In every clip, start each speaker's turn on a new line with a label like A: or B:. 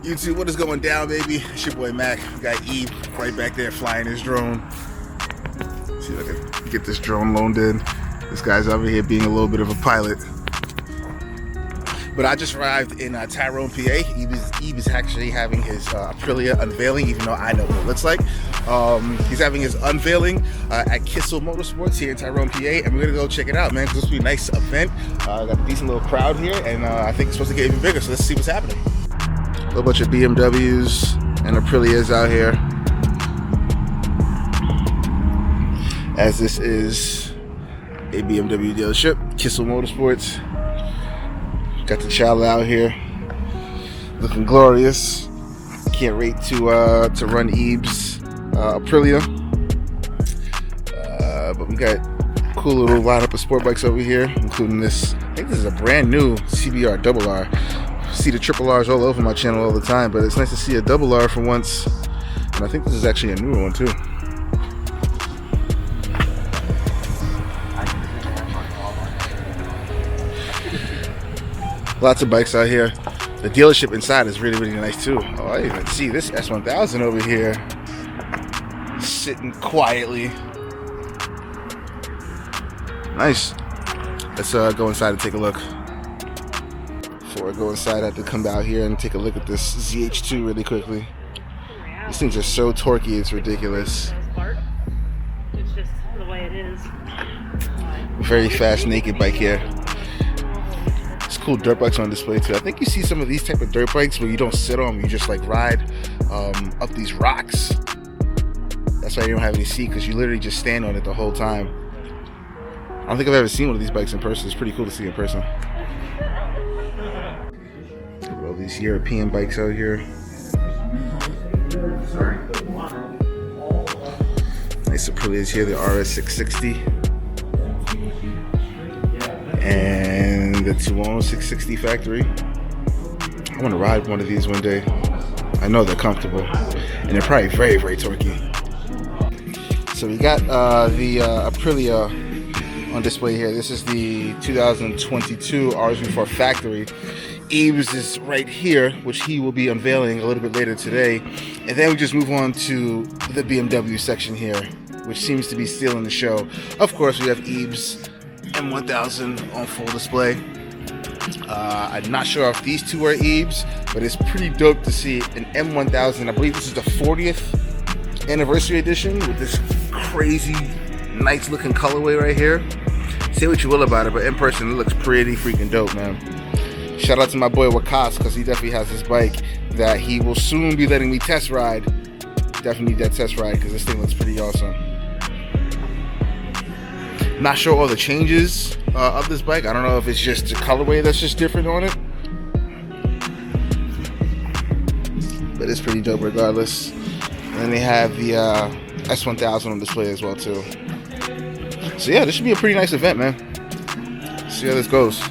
A: YouTube, what is going down, baby? It's your boy Mac. We got Eve right back there flying his drone. See if I can get this drone loaned in. This guy's over here being a little bit of a pilot. But I just arrived in Tyrone, PA. Eve is actually having his Aprilia unveiling, even though I know what it looks like. He's having his unveiling at Kissel Motorsports here in Tyrone, PA, and we're gonna go check it out, man, because this will be a nice event. Got a decent little crowd here, and I think it's supposed to get even bigger, so let's see what's happening. A whole bunch of BMWs and Aprilias out here, as this is a BMW dealership, Kissel Motorsports. Got the child out here, looking glorious. Can't wait to run Eve's Aprilia. But we got a cool little lineup of sport bikes over here, including this. I think this is a brand new CBR RRR. See the triple R's all over my channel all the time, but it's nice to see a double R for once. And I think this is actually a newer one too. Lots of bikes out here. The dealership inside is really, really nice too. Oh, I didn't even see this S1000 over here sitting quietly. Nice. Let's go inside and take a look. Before I go inside, I have to come out here and take a look at this ZH2 really quickly. These things are so torquey, it's ridiculous.
B: It's just the way it is.
A: Very fast naked bike here. Cool dirt bikes on display too. I think you see some of these type of dirt bikes where you don't sit on them, you just like ride up these rocks. That's why you don't have any seat, because you literally just stand on it the whole time. I don't think I've ever seen one of these bikes in person. It's pretty cool to see in person. All these European bikes out here. Nice Aprilias here, the RS660 and the 660 factory. I want to ride one of these one day. I know they're comfortable and they're probably very, very torquey. So we got the Aprilia on display here. This is the 2022 RSV4 factory. Eves is right here, which he will be unveiling a little bit later today. And then we just move on to the BMW section here, which seems to be stealing the show. Of course, we have Eves M1000 on full display. I'm not sure if these two are Eves, but it's pretty dope to see an M1000. I believe this is the 40th anniversary edition with this crazy, nice looking colorway right here. Say what you will about it, but in person it looks pretty freaking dope, man. Shout out to my boy Wakas, because he definitely has this bike that he will soon be letting me test ride. Definitely need that test ride, because this thing looks pretty awesome. Not sure all the changes of this bike. I don't know if it's just the colorway that's just different on it, but it's pretty dope regardless. And then they have the S1000 on display as well too. So yeah, this should be a pretty nice event, man. See how this goes.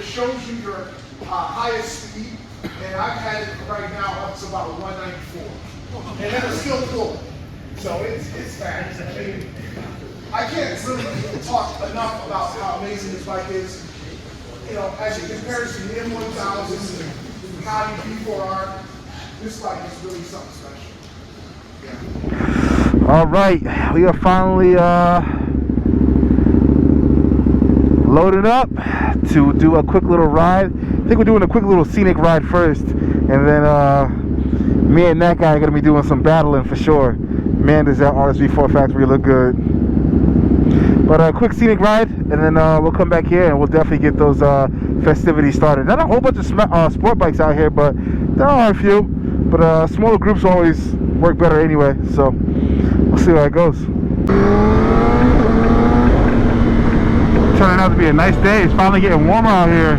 C: Shows you your highest speed, and I've had it right now up to about 194, and it's still full. So it's fast. I mean, I can't really talk enough about how amazing this bike is. You know, as it compares to the M1000 and Audi V4R, this bike is really something special. Yeah.
A: All right, we are finally loaded up to do a quick little ride. I think we're doing a quick little scenic ride first, and then me and that guy are gonna be doing some battling for sure. Man, does that RSV4 factory look good. But a quick scenic ride, and then we'll come back here and we'll definitely get those festivities started. Not a whole bunch of sport bikes out here, but there are a few. But smaller groups always work better anyway, so we'll see how it goes. Turning out to be a nice day. It's finally getting warmer out here.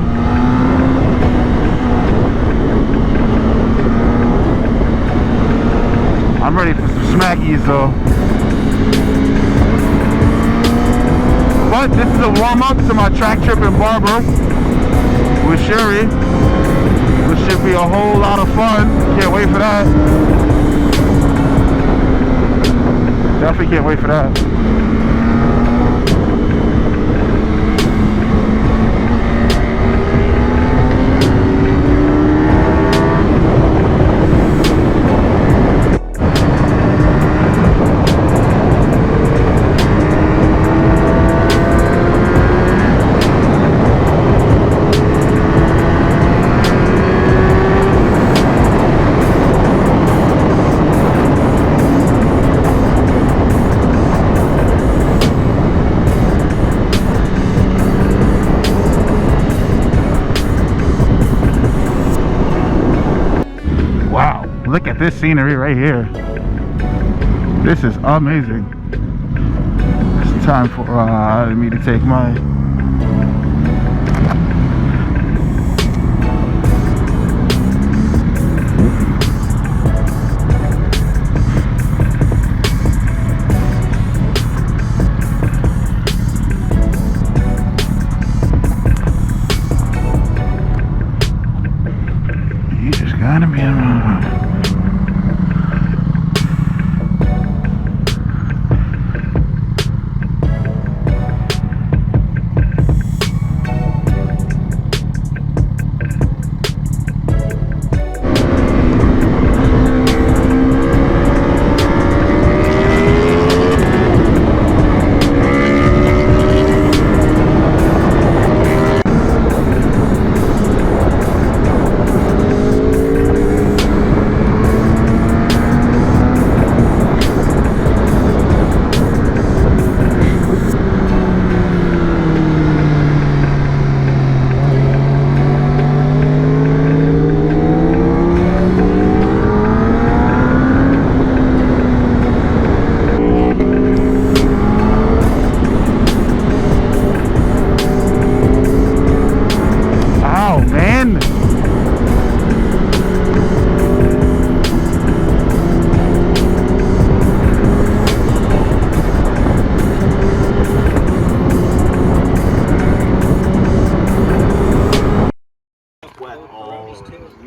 A: I'm ready for some smackies though. But this is a warm-up to my track trip in Barber with Sherry, which should be a whole lot of fun. Can't wait for that. Definitely can't wait for that. Look at this scenery right here. This is amazing. It's time for me to take my you just gotta be around.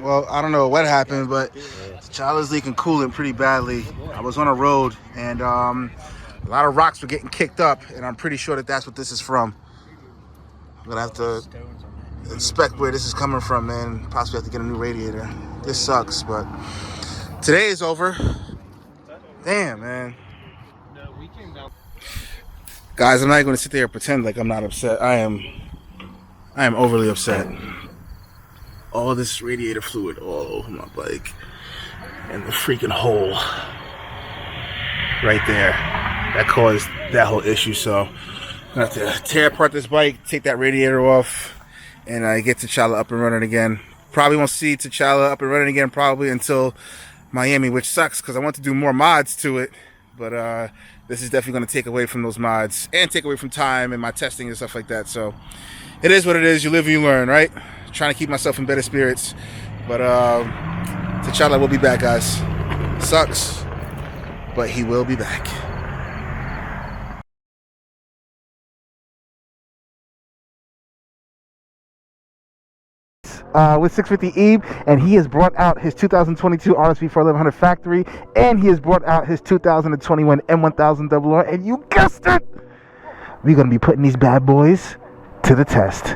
A: Well, I don't know what happened, but the child is leaking coolant pretty badly. I was on a road and a lot of rocks were getting kicked up, and I'm pretty sure that that's what this is from. I'm gonna have to inspect where this is coming from, man. Possibly have to get a new radiator. This sucks, but today is over. Damn, man. Guys, I'm not going to sit there and pretend like I'm not upset. I am overly upset. All this radiator fluid all over my bike, and the freaking hole right there that caused that whole issue. So I'm gonna have to tear apart this bike, take that radiator off, and get T'Challa up and running again. Probably won't see T'Challa up and running again probably until Miami, which sucks because I want to do more mods to it, but this is definitely going to take away from those mods and take away from time and my testing and stuff like that. So it is what it is. You live and you learn, right? Trying to keep myself in better spirits, but T'Challa will be back, guys. Sucks, but he will be back. With 650E, and he has brought out his 2022 RSV4 1100 factory, and he has brought out his 2021 M1000rr, and you guessed it, we're gonna be putting these bad boys to the test.